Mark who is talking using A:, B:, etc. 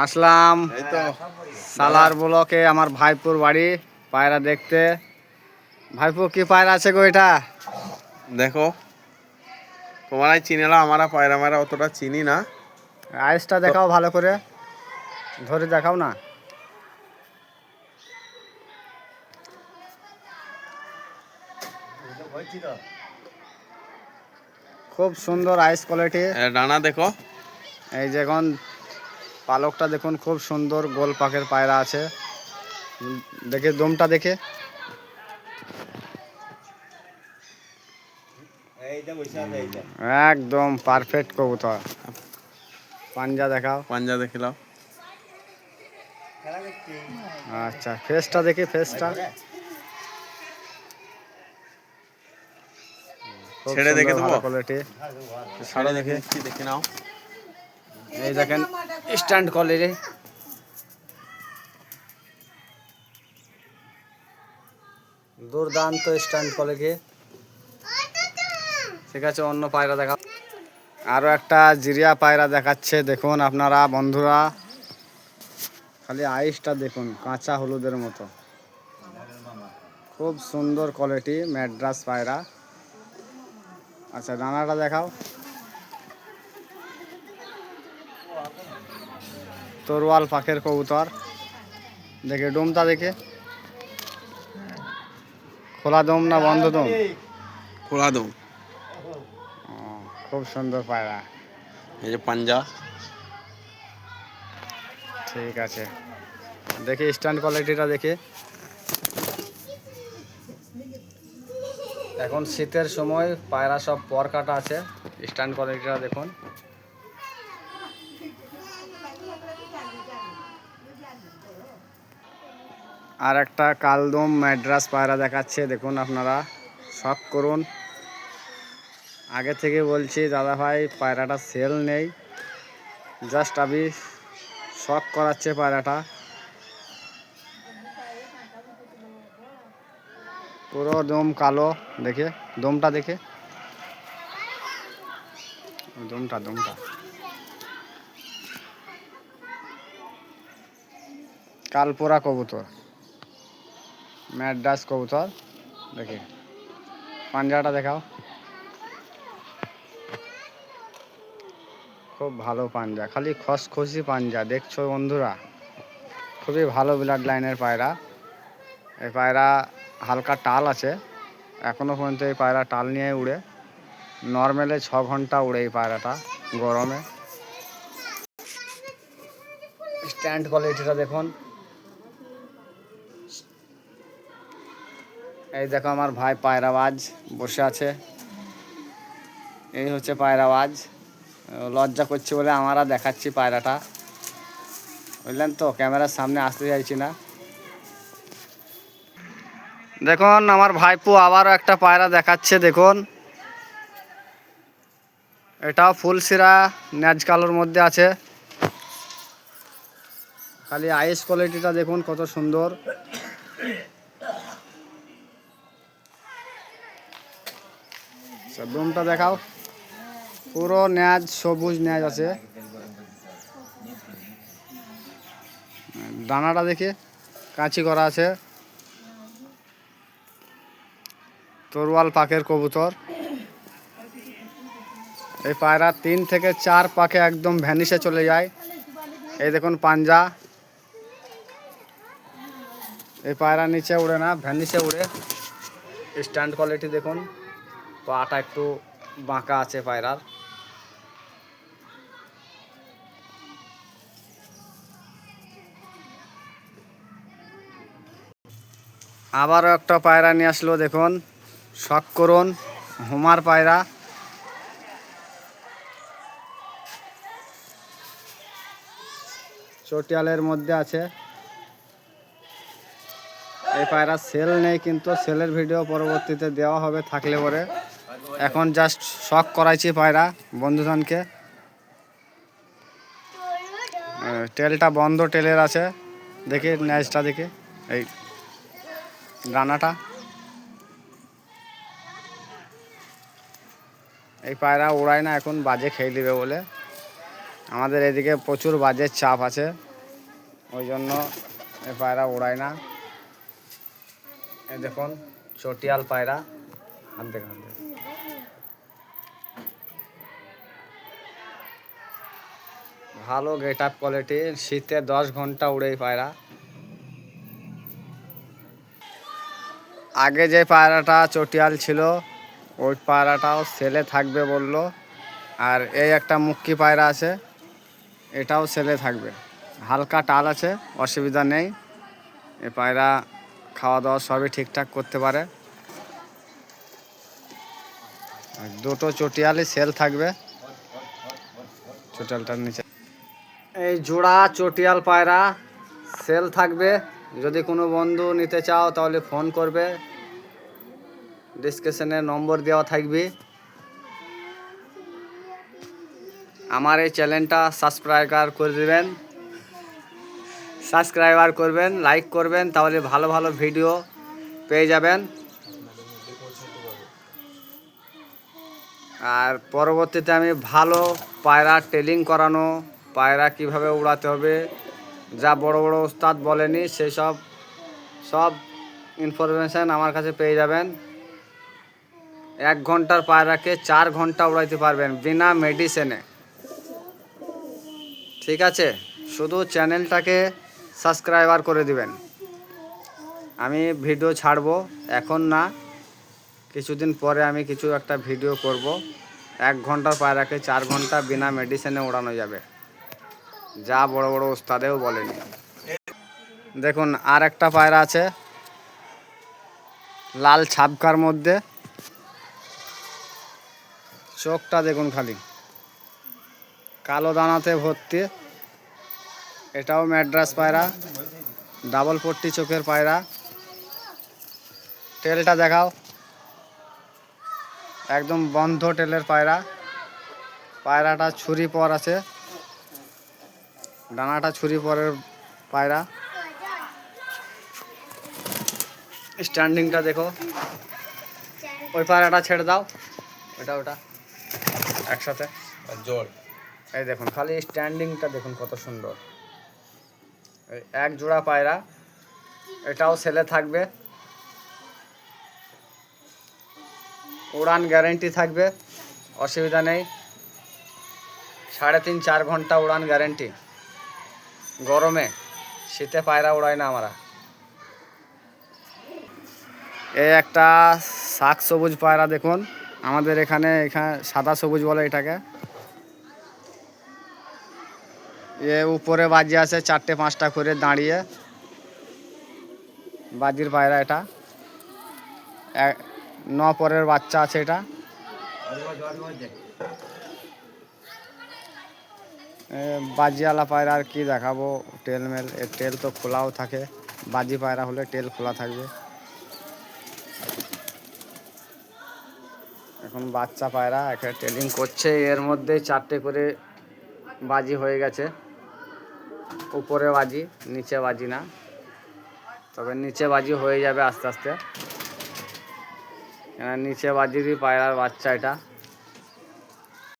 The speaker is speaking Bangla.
A: আসলাম সালার ব্লকে আমার ভাইপুর বাড়ি পায়রা দেখতে। ভাইপু কি পায়রা আছে গো এটা?
B: দেখো তোমারাই চিনেলা, আমরা পায়রা মারা অতটা চিনি না।
A: আইসটা দেখাও ভালো করে, ধরে দেখাও না। খুব সুন্দর আইস কোয়ালিটি।
B: ডানা দেখো,
A: এই যে এখন পালকটা দেখুন, খুব সুন্দর গোল পাকের পায়রা আছে। দেখে দমটা দেখে, একদম পারফেক্ট কবুতর। পাঞ্জা দেখাও,
B: পাঞ্জা দেখিলাও।
A: আচ্ছা ফেসটা দেখি, ফেসটা
B: ছেড়ে দেখে দেবো,
A: কোয়ালিটি।
B: ছেড়ে দেখে দেখে নাও।
A: এই দেখেন স্ট্যান্ড কোয়ালিটি, দুর্দান্ত স্ট্যান্ড কোয়ালিটি। ঠিক আছে, অন্য পায়রা দেখা। আরও একটা জিরিয়া পায়রা দেখাচ্ছে, দেখুন আপনারা বন্ধুরা। খালি আইসটা দেখুন, কাঁচা হলুদের মতো, খুব সুন্দর কোয়ালিটি ম্যাড্রাস পায়রা। আচ্ছা ডানাটা দেখাও। তরোয়াল পাখের কবুতর, দেখে ডোমটা দেখে। খোলা দম না বন্ধ দম?
B: খোলা দম।
A: খুব সুন্দর পায়রা।
B: এই যে পাঞ্জা।
A: ঠিক আছে, দেখি স্ট্যান্ড কোয়ালিটিটা দেখে। এখন শীতের সময় পায়রা সব পর কাটা আছে, স্ট্যান্ড কোয়ালিটিটা দেখুন। আর একটা কালদম ম্যাড্রাস পায়রা দেখাচ্ছে, দেখুন আপনারা শখ করুন। আগে থেকে বলছি দাদা ভাই পায়রাটা সেল নেই, জাস্ট আমি শখ করাচ্ছে পায়রাটা। পুরো দম কালো, দেখে দমটা দেখে, দমটা দমটা কালপোরা কবুতর, ম্যাড্রাস কবুতর। দেখে পাঞ্জাটা দেখাও, খুব ভালো পাঞ্জা, খালি খসখসি পাঞ্জা। দেখছো বন্ধুরা, খুবই ভালো ব্লাড লাইনের পায়রা। এই পায়রা হালকা টাল আছে, এখনও পর্যন্ত এই পায়রা টাল নিয়ে উড়ে। নর্মালে 6 ঘন্টা উড়ে এই পায়রাটা গরমে। স্ট্যান্ড কোয়ালিটিটা দেখুন। এই দেখো আমার ভাই পায়রাবাজ বসে আছে, এই হচ্ছে পায়রাবাজ। লজ্জা করছি বলে আমরা দেখাচ্ছি পায়রাটা, বুঝলেন তো, ক্যামেরার সামনে আসতে চাইছি না। দেখুন আমার ভাইপো আবারও একটা পায়রা দেখাচ্ছে, দেখুন এটাও ফুলশিরা ন্যাজ কালোর মধ্যে আছে। খালি আইস কোয়ালিটিটা দেখুন কত সুন্দর। দমটা দেখাও, পুরো ন্যাজ, সবুজ ন্যাজ আছে। ডানাটা দেখে কাঁচি করা আছে। তরোয়াল পাখের কবুতর। এই পায়রা 3 থেকে 4 পাখে একদম ভ্যানিশে চলে যায়। এই দেখুন পাঞ্জা, এই পায়রা নিচে উড়ে না, ভ্যানিশে উড়ে। স্ট্যান্ড কোয়ালিটি দেখুন, পাটা একটু বাঁকা আছে পায়রার। আবারও একটা পায়রা নিয়ে আসলো, দেখুন শখ করুন, হুমার পায়রা। চটিয়ালের মধ্যে আছে। এই পায়রা সেল নেই, কিন্তু সেলের ভিডিও পরবর্তীতে দেওয়া হবে থাকলে পরে। এখন জাস্ট শখ করাইছি পায়রা বন্ধুজনকে। টেলটা বন্ধ টেলের আছে, দেখি ন্যাজটা দেখে, এই ডানাটা। এই পায়রা ওড়ায় না এখন, বাজে খেয়ে দিবে বলে। আমাদের এদিকে প্রচুর বাজের চাপ আছে, ওই জন্য এ পায়রা উড়ায় না। এই দেখুন চটিয়াল পায়রা, হাত দেখে হাত দেখে। ভালো গেট আপ কোয়ালিটি, শীতে 10 ঘন্টা উড়ে এই পায়রা। আগে যে পায়রাটা চটিয়াল ছিল ওই পায়রাটাও সেলে থাকবে বললো, আর এই একটা মুক্কি পায়রা আছে এটাও সেলে থাকবে। হালকা টাল আছে, অসুবিধা নেই। এ পায়রা খাওয়া দাওয়া সবই ঠিকঠাক করতে পারে। আর দুটো চটিয়ালই সেল থাকবে। চটিয়ালটার নিচে এই জোড়া চটিয়াল পায়রা সেল থাকবে। যদি কোনো বন্ধু নিতে চাও তাহলে ফোন করবে, ডিসক্রিপশনে নম্বর দেওয়া থাকবে। আমার এই চ্যানেলটা সাবস্ক্রাইবার করবেন, লাইক করবেন, তাহলে ভালো ভালো ভিডিও পেয়ে যাবেন। আর পরবর্তীতে আমি ভালো পায়রা ট্রেনিং করানো, পায়রা কিভাবে উড়াতে হবে, যা বড় বড় ওস্তাদ বলেনি সেই সব ইনফরমেশান আমার কাছে পেয়ে যাবেন। 1 ঘন্টার পায়রাকে 4 ঘন্টা উড়াইতে পারবেন বিনা মেডিসিনে। ঠিক আছে, শুধু চ্যানেলটাকে সাবস্ক্রাইবার করে দিবেন। আমি ভিডিও ছাড়বো, এখন না, কিছুদিন পরে আমি কিছু একটা ভিডিও করব। 1 ঘন্টার পায়রাকে 4 ঘন্টা বিনা মেডিসিনে উড়ানো যাবে, যা বড় বড় ওস্তাদেও বলেনি। দেখুন আর একটা পায়রা আছে লাল ছাপকার মধ্যে, চোখটা দেখুন খালি, কালো দানাতে ভর্তি। এটাও ম্যাড্রাস পায়রা, ডাবল পট্টি চোখের পায়রা। টেলটা দেখাও, একদম বন্ধ টেলের পায়রা। পায়রাটা ছুরি পর আছে, ডানাটা ছুরি পরের পায়রা। স্ট্যান্ডিংটা দেখো, ওই পায়রাটা ছেড়ে দাও, ওটা একসাথে
B: জল।
A: এই দেখুন খালি স্ট্যান্ডিংটা দেখুন কত সুন্দর। এই এক জোড়া পায়রা, এটাও সেলে থাকবে, উড়ান গ্যারেন্টি থাকবে, অসুবিধা নেই। 3.5-4 ঘন্টা উড়ান গ্যারেন্টি। গরমে শীতে পায়রা উড়ায় না আমরা। এই একটা শাক সবুজ পায়রা দেখুন, আমাদের এখানে সাদা সবুজ বলে এটাকে। এ উপরে বাজি আছে 4-5টা করে দাঁড়িয়ে, বাজির পায়রা এটা। 9 পরের বাচ্চা আছে এটা। বাজিওয়ালা পায়রা আর কি দেখাবো, টেল মেল, এর টেল তো খোলাও থাকে। বাজি পায়রা হলে টেল খোলা থাকবে। এখন বাচ্চা পায়রা একটা ট্রেনিং করছে, এর মধ্যে 4টে করে বাজি হয়ে গেছে। উপরে বাজি, নিচে বাজি না, তবে নিচে বাজি হয়ে যাবে আস্তে আস্তে। নিচে বাজিরই পায়রার বাচ্চা এটা।